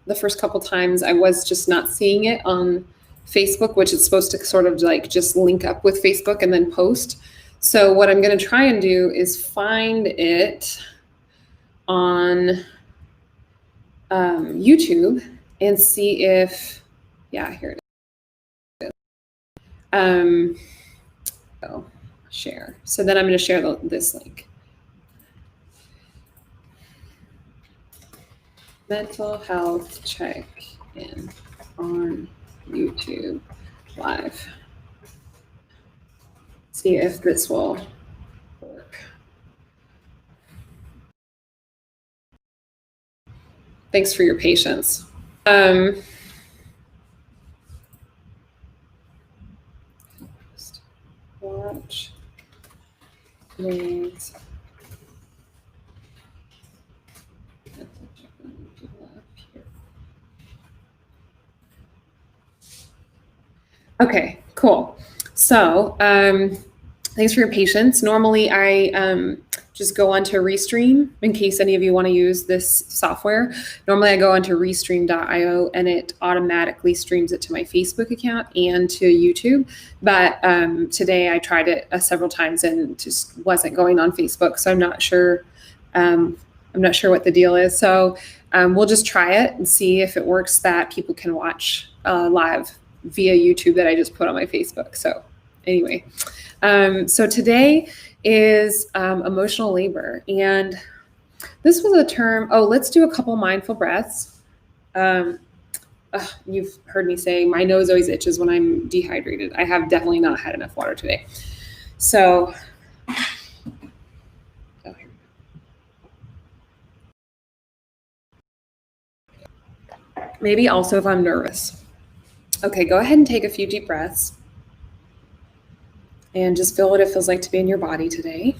the first couple times I was just not seeing it on Facebook, which is supposed to sort of like just link up with Facebook and then post. So what I'm going to try and do is find it on YouTube and see if, yeah, here it is. Oh, share. So then I'm going to share this link. Mental health check-in on YouTube Live. See if this will work. Thanks for your patience. Watch names. Okay, cool. So thanks for your patience. Normally I just go onto Restream in case any of you want to use this software. Normally I go onto restream.io and it automatically streams it to my Facebook account and to YouTube. But today I tried it several times and just wasn't going on Facebook. So I'm not sure what the deal is. So we'll just try it and see if it works that people can watch live via YouTube that I just put on my Facebook. So anyway, so today is emotional labor. And this was a term, let's do a couple mindful breaths. You've heard me say my nose always itches when I'm dehydrated. I have definitely not had enough water today. So, maybe also if I'm nervous. Okay, go ahead and take a few deep breaths and just feel what it feels like to be in your body today.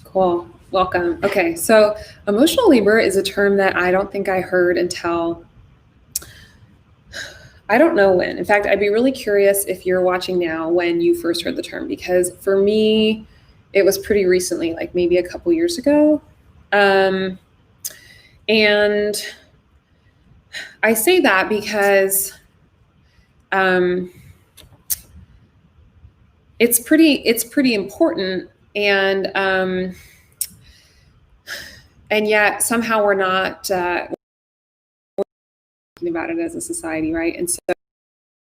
Cool, welcome. Okay, so emotional labor is a term that I don't think I heard until, I don't know when. In fact, I'd be really curious if you're watching now when you first heard the term, because for me, it was pretty recently, like maybe a couple years ago. And I say that because it's pretty important, and yet somehow we're not talking about it as a society, right? And so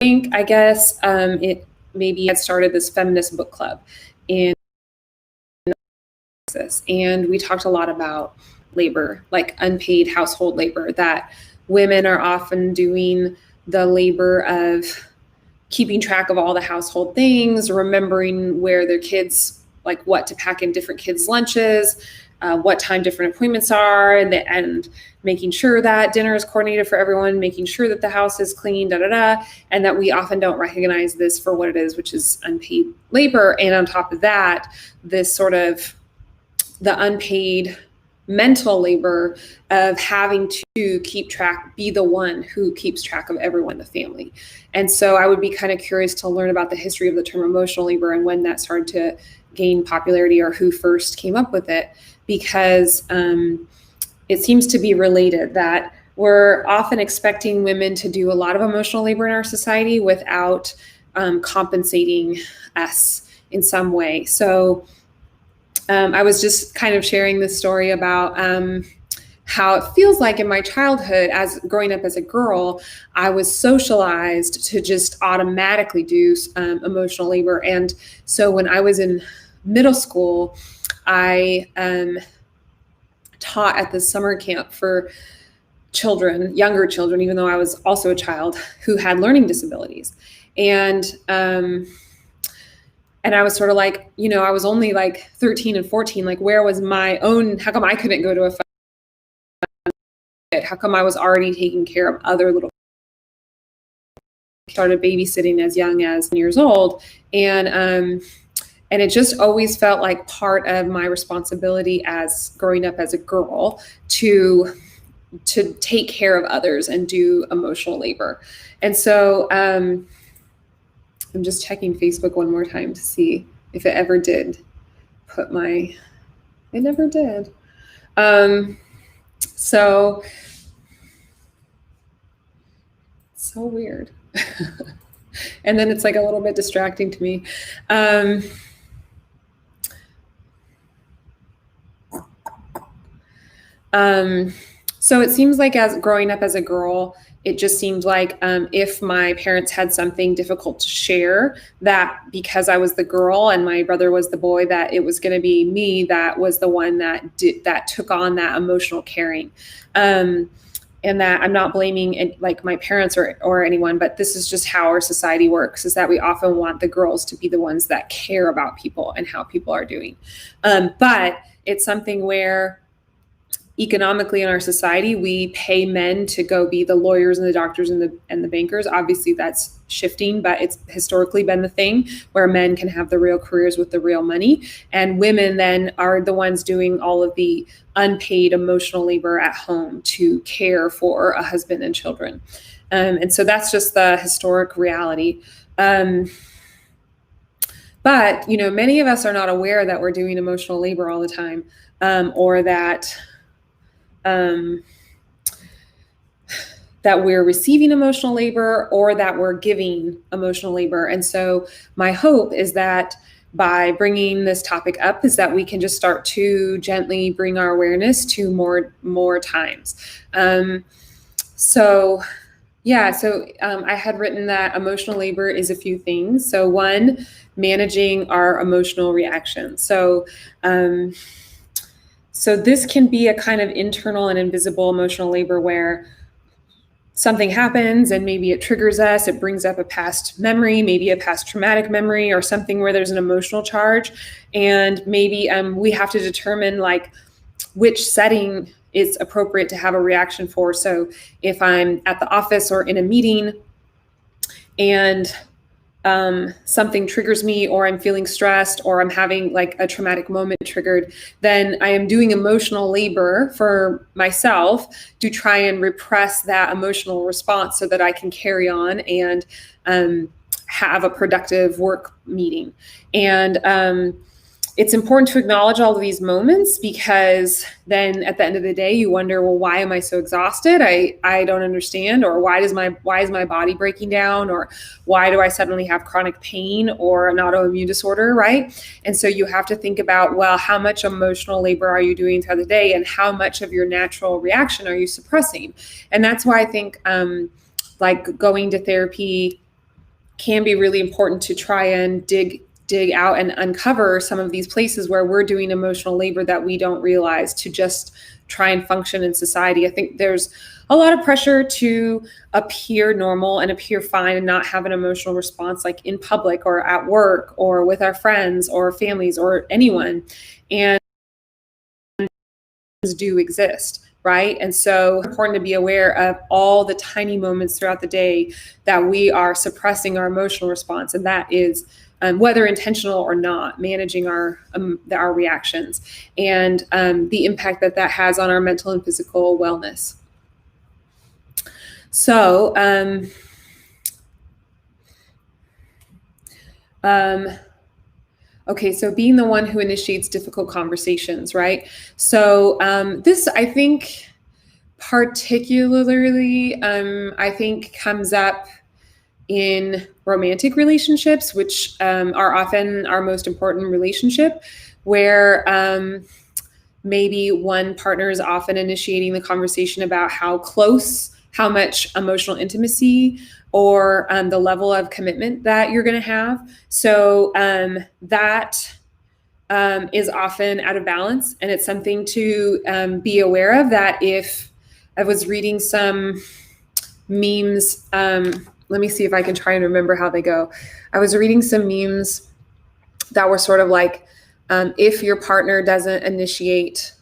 I guess it maybe had started this feminist book club in Texas, and we talked a lot about labor, like unpaid household labor, that women are often doing the labor of keeping track of all the household things, remembering where their kids, like what to pack in different kids' lunches, what time different appointments are, and making sure that dinner is coordinated for everyone, making sure that the house is clean, and that we often don't recognize this for what it is, which is unpaid labor. And on top of that, this sort of the unpaid mental labor of having to keep track, be the one who keeps track of everyone in the family. And so I would be kind of curious to learn about the history of the term emotional labor and when that started to gain popularity, or who first came up with it, because it seems to be related that we're often expecting women to do a lot of emotional labor in our society without compensating us in some way. So I was just kind of sharing this story about how it feels like in my childhood, as growing up as a girl, I was socialized to just automatically do emotional labor. And so when I was in middle school, I taught at the summer camp for children, younger children, even though I was also a child, who had learning disabilities. And I was sort of like, I was only like 13 and 14. Like, where was my own, how come I couldn't go to a fun? How come I was already taking care of other little, started babysitting as young as 10 years old. And it just always felt like part of my responsibility as growing up as a girl to take care of others and do emotional labor. And so I'm just checking Facebook one more time to see if it ever did it never did. So weird. And then it's like a little bit distracting to me. So it seems like as growing up as a girl, it just seemed like if my parents had something difficult to share, that because I was the girl and my brother was the boy, that it was going to be me that was the one that took on that emotional caring. And that I'm not blaming like my parents or anyone, but this is just how our society works, is that we often want the girls to be the ones that care about people and how people are doing. But it's something where economically in our society, we pay men to go be the lawyers and the doctors and the bankers. Obviously that's shifting, but it's historically been the thing where men can have the real careers with the real money, and women then are the ones doing all of the unpaid emotional labor at home to care for a husband and children. And so that's just the historic reality. But, many of us are not aware that we're doing emotional labor all the time, or that we're receiving emotional labor, or that we're giving emotional labor. And so my hope is that by bringing this topic up is that we can just start to gently bring our awareness to more times. I had written that emotional labor is a few things. So one, managing our emotional reactions. So this can be a kind of internal and invisible emotional labor where something happens and maybe it triggers us, it brings up a past memory, maybe a past traumatic memory or something where there's an emotional charge. And maybe we have to determine like which setting is appropriate to have a reaction for. So if I'm at the office or in a meeting and something triggers me, or I'm feeling stressed, or I'm having like a traumatic moment triggered, then I am doing emotional labor for myself to try and repress that emotional response so that I can carry on and have a productive work meeting. And it's important to acknowledge all of these moments, because then at the end of the day, you wonder, well, why am I so exhausted? I don't understand. Or why is my body breaking down? Or why do I suddenly have chronic pain or an autoimmune disorder, right? And so you have to think about, well, how much emotional labor are you doing throughout the day, and how much of your natural reaction are you suppressing? And that's why I think like going to therapy can be really important, to try and dig out and uncover some of these places where we're doing emotional labor that we don't realize, to just try and function in society. I think there's a lot of pressure to appear normal and appear fine and not have an emotional response, like in public or at work or with our friends or families or anyone. And do exist, right? And so it's important to be aware of all the tiny moments throughout the day that we are suppressing our emotional response. And that is whether intentional or not, managing our reactions, and the impact that has on our mental and physical wellness. So, okay, so being the one who initiates difficult conversations, right? So this, I think, particularly, I think comes up in romantic relationships, which are often our most important relationship, where maybe one partner is often initiating the conversation about how much emotional intimacy or the level of commitment that you're going to have. So that is often out of balance. And it's something to be aware of, that if I was reading some memes, let me see if I can try and remember how they go. I was reading some memes that were sort of like, if your partner doesn't initiate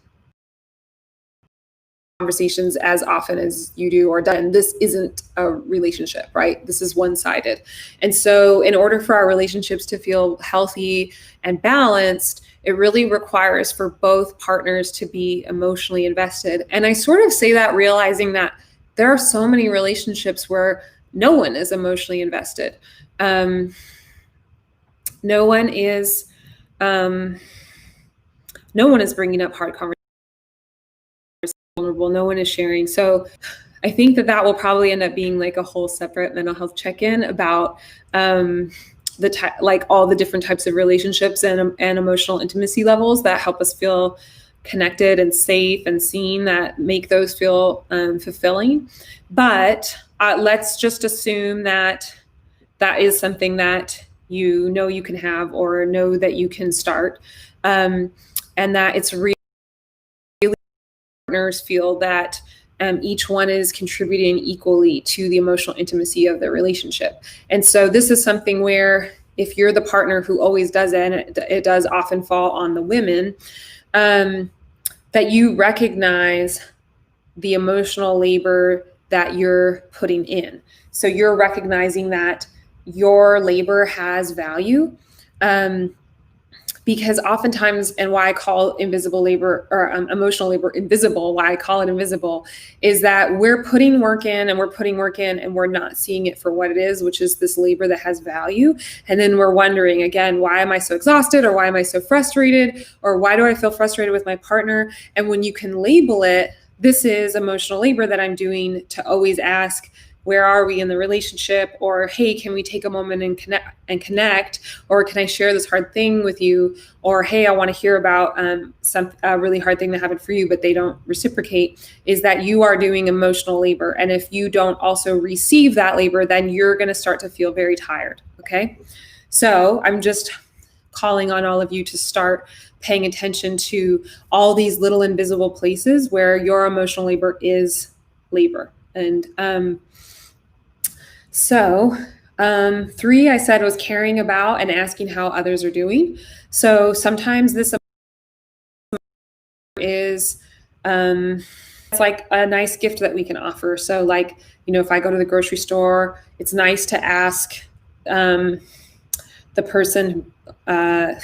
conversations as often as you do, or done, this isn't a relationship, right? This is one-sided. And so in order for our relationships to feel healthy and balanced, it really requires for both partners to be emotionally invested. And I sort of say that realizing that there are so many relationships where no one is emotionally invested. No one is no one is bringing up hard conversations, vulnerable, no one is sharing. So I think that will probably end up being like a whole separate mental health check-in about like all the different types of relationships and emotional intimacy levels that help us feel connected and safe and seen, that make those feel fulfilling. But let's just assume that is something that you know you can have, or know that you can start, and that it's really partners feel that each one is contributing equally to the emotional intimacy of the relationship. And so this is something where if you're the partner who always does it, and it does often fall on the women, that you recognize the emotional labor that you're putting in. So you're recognizing that your labor has value. Because oftentimes, and why I call invisible labor, or emotional labor invisible, why I call it invisible, is that we're putting work in and we're not seeing it for what it is, which is this labor that has value. And then we're wondering again, why am I so exhausted, or why am I so frustrated, or why do I feel frustrated with my partner? And when you can label it, this is emotional labor that I'm doing, to always ask, where are we in the relationship? Or, hey, can we take a moment and connect? Or can I share this hard thing with you? Or, hey, I want to hear about a really hard thing that happened for you, but they don't reciprocate. Is that you are doing emotional labor. And if you don't also receive that labor, then you're going to start to feel very tired. Okay. So I'm just calling on all of you to start paying attention to all these little invisible places where your emotional labor is labor. And, so 3, I said, was caring about and asking how others are doing. So sometimes this is it's like a nice gift that we can offer. So like, if I go to the grocery store, it's nice to ask the person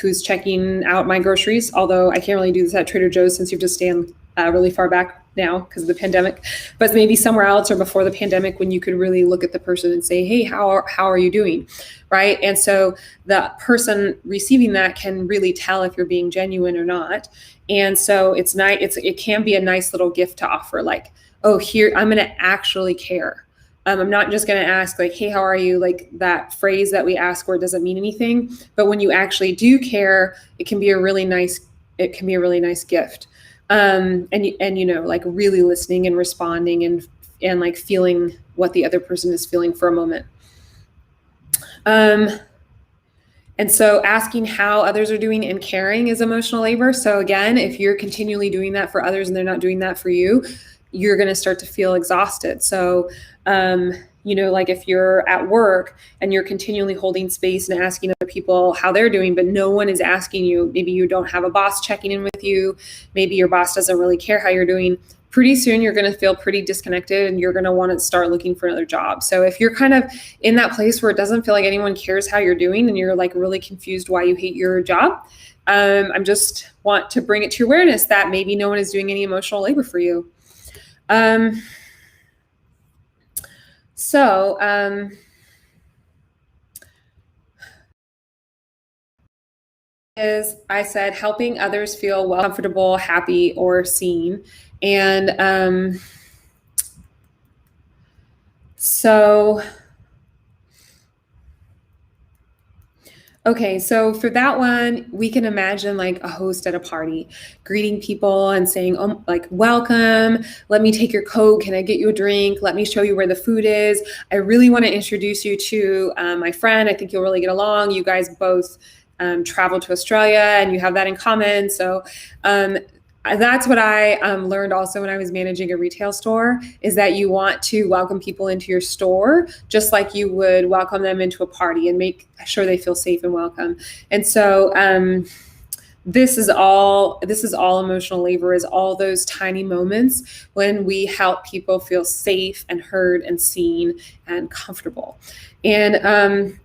who's checking out my groceries, although I can't really do this at Trader Joe's since you have to stand really far back now because of the pandemic, but maybe somewhere else, or before the pandemic, when you could really look at the person and say, hey, how are you doing? Right. And so the person receiving that can really tell if you're being genuine or not. And so it's nice. It can be a nice little gift to offer, like, oh, here, I'm going to actually care. I'm not just going to ask like, hey, how are you? Like that phrase that we ask where it doesn't mean anything. But when you actually do care, it can be a really nice gift. And like really listening and responding and like feeling what the other person is feeling for a moment. And so asking how others are doing and caring is emotional labor. So again, if you're continually doing that for others and they're not doing that for you, you're going to start to feel exhausted. So, like if you're at work and you're continually holding space and asking other people how they're doing, but no one is asking you, maybe you don't have a boss checking in with you, maybe your boss doesn't really care how you're doing, pretty soon you're going to feel pretty disconnected and you're going to want to start looking for another job. So if you're kind of in that place where it doesn't feel like anyone cares how you're doing and you're like really confused why you hate your job, I'm just want to bring it to your awareness that maybe no one is doing any emotional labor for you. Is I said helping others feel well, comfortable, happy, or seen. And okay, so for that one, we can imagine like a host at a party, greeting people and saying, oh, like, welcome, let me take your coat, can I get you a drink? Let me show you where the food is. I really want to introduce you to my friend. I think you'll really get along. You guys both traveled to Australia and you have that in common. So that's what I learned also when I was managing a retail store, is that you want to welcome people into your store just like you would welcome them into a party and make sure they feel safe and welcome. And so this is all emotional labor, is all those tiny moments when we help people feel safe and heard and seen and comfortable. And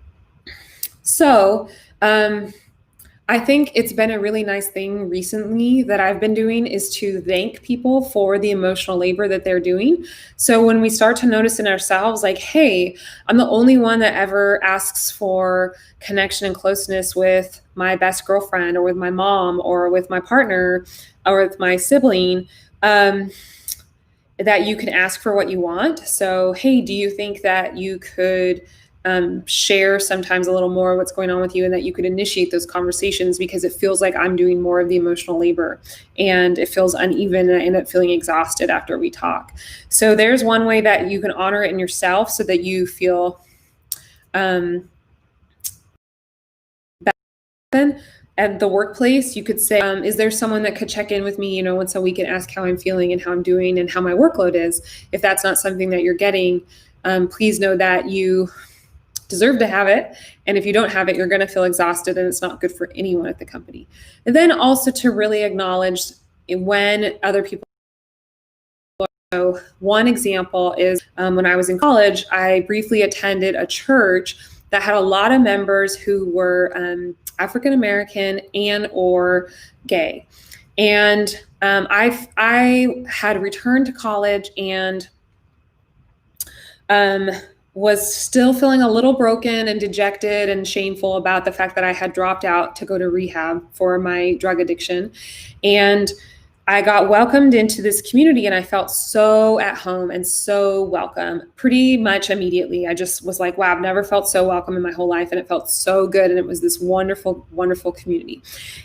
I think it's been a really nice thing recently that I've been doing is to thank people for the emotional labor that they're doing. So when we start to notice in ourselves, like, hey, I'm the only one that ever asks for connection and closeness with my best girlfriend or with my mom or with my partner or with my sibling, that you can ask for what you want. So, hey, do you think that you could share sometimes a little more what's going on with you, and that you could initiate those conversations, because it feels like I'm doing more of the emotional labor and it feels uneven and I end up feeling exhausted after we talk. So there's one way that you can honor it in yourself so that you feel better. At the workplace, you could say, is there someone that could check in with me, once a week and ask how I'm feeling and how I'm doing and how my workload is? If that's not something that you're getting, please know that you deserve to have it. And if you don't have it, you're going to feel exhausted and it's not good for anyone at the company. And then also to really acknowledge when other people. So one example is when I was in college, I briefly attended a church that had a lot of members who were African American and or gay. And I had returned to college and was still feeling a little broken and dejected and shameful about the fact that I had dropped out to go to rehab for my drug addiction. And I got welcomed into this community and I felt so at home and so welcome pretty much immediately. I just was like, wow, I've never felt so welcome in my whole life. And it felt so good. And it was this wonderful, wonderful community.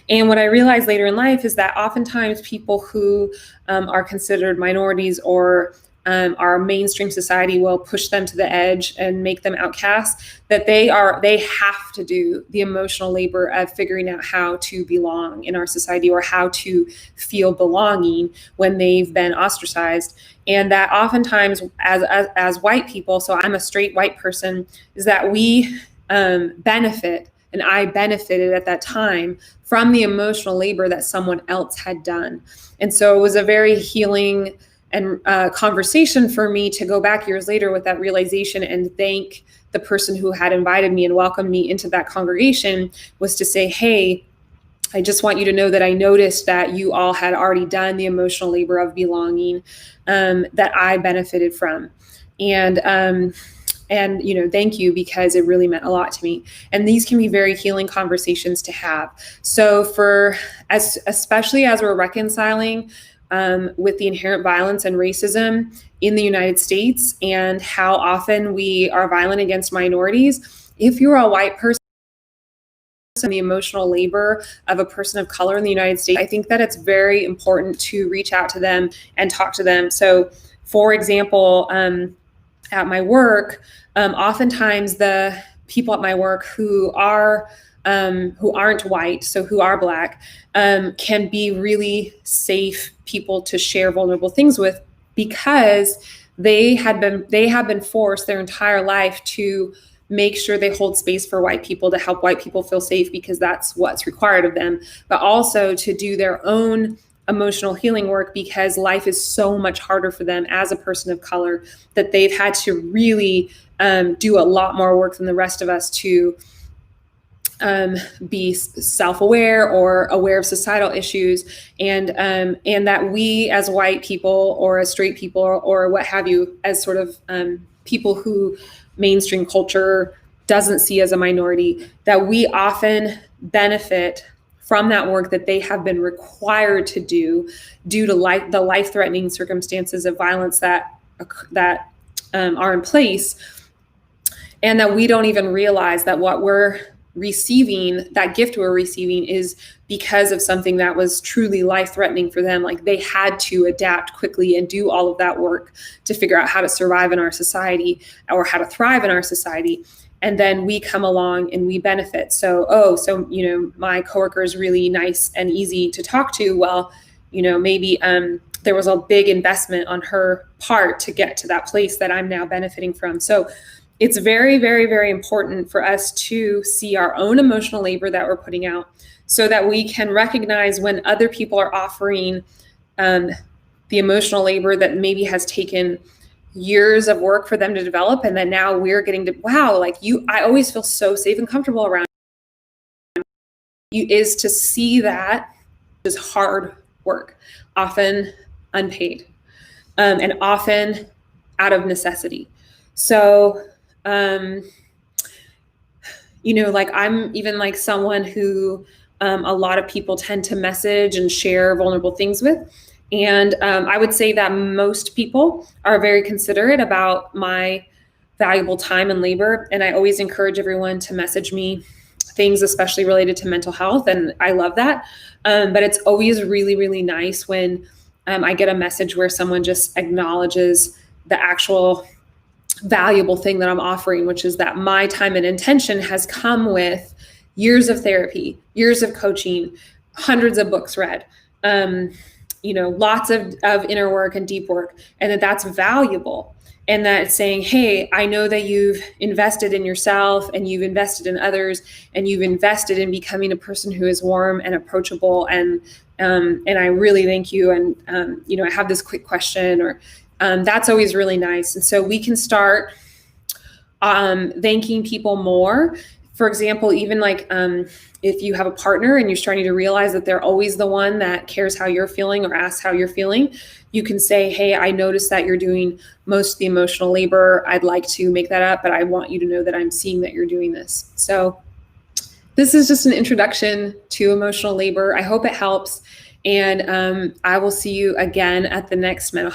And what I realized later in life is that oftentimes people who are considered minorities or our mainstream society will push them to the edge and make them outcasts, that they have to do the emotional labor of figuring out how to belong in our society or how to feel belonging when they've been ostracized. And that oftentimes as white people, so I'm a straight white person, is that we benefit, and I benefited at that time from the emotional labor that someone else had done. And so it was a very healing and conversation for me to go back years later with that realization and thank the person who had invited me and welcomed me into that congregation, was to say, hey, I just want you to know that I noticed that you all had already done the emotional labor of belonging that I benefited from. And thank you, because it really meant a lot to me. And these can be very healing conversations to have. So especially as we're reconciling with the inherent violence and racism in the United States and how often we are violent against minorities, if you're a white person, the emotional labor of a person of color in the United States, I think that it's very important to reach out to them and talk to them. So, for example, at my work, oftentimes the people at my work who aren't white, so who are Black, can be really safe people to share vulnerable things with, because they have been forced their entire life to make sure they hold space for white people, to help white people feel safe, because that's what's required of them, but also to do their own emotional healing work, because life is so much harder for them as a person of color, that they've had to really do a lot more work than the rest of us to be self-aware or aware of societal issues, and that we as white people or as straight people or what have you, as sort of people who mainstream culture doesn't see as a minority, that we often benefit from that work that they have been required to do due to the life-threatening circumstances of violence that are in place, and that we don't even realize that what we're receiving, that gift we're receiving, is because of something that was truly life-threatening for them. Like, they had to adapt quickly and do all of that work to figure out how to survive in our society or how to thrive in our society. And then we come along and we benefit. So my coworker is really nice and easy to talk to. Well, maybe there was a big investment on her part to get to that place that I'm now benefiting from. So it's very, very, very important for us to see our own emotional labor that we're putting out, so that we can recognize when other people are offering the emotional labor that maybe has taken years of work for them to develop, and then now we're getting to, wow, like I always feel so safe and comfortable around is to see that is hard work, often unpaid, and often out of necessity. So, like I'm even like someone who a lot of people tend to message and share vulnerable things with. And I would say that most people are very considerate about my valuable time and labor. And I always encourage everyone to message me things, especially related to mental health. And I love that. But it's always really, really nice when I get a message where someone just acknowledges the actual valuable thing that I'm offering, which is that my time and intention has come with years of therapy, years of coaching, hundreds of books read, lots of inner work and deep work, and that's valuable. And that it's saying, hey, I know that you've invested in yourself and you've invested in others and you've invested in becoming a person who is warm and approachable. And I really thank you. And, I have this quick question, or that's always really nice. And so we can start thanking people more. For example, even like if you have a partner and you're starting to realize that they're always the one that cares how you're feeling or asks how you're feeling, you can say, hey, I noticed that you're doing most of the emotional labor. I'd like to make that up, but I want you to know that I'm seeing that you're doing this. So this is just an introduction to emotional labor. I hope it helps. And I will see you again at the next mental health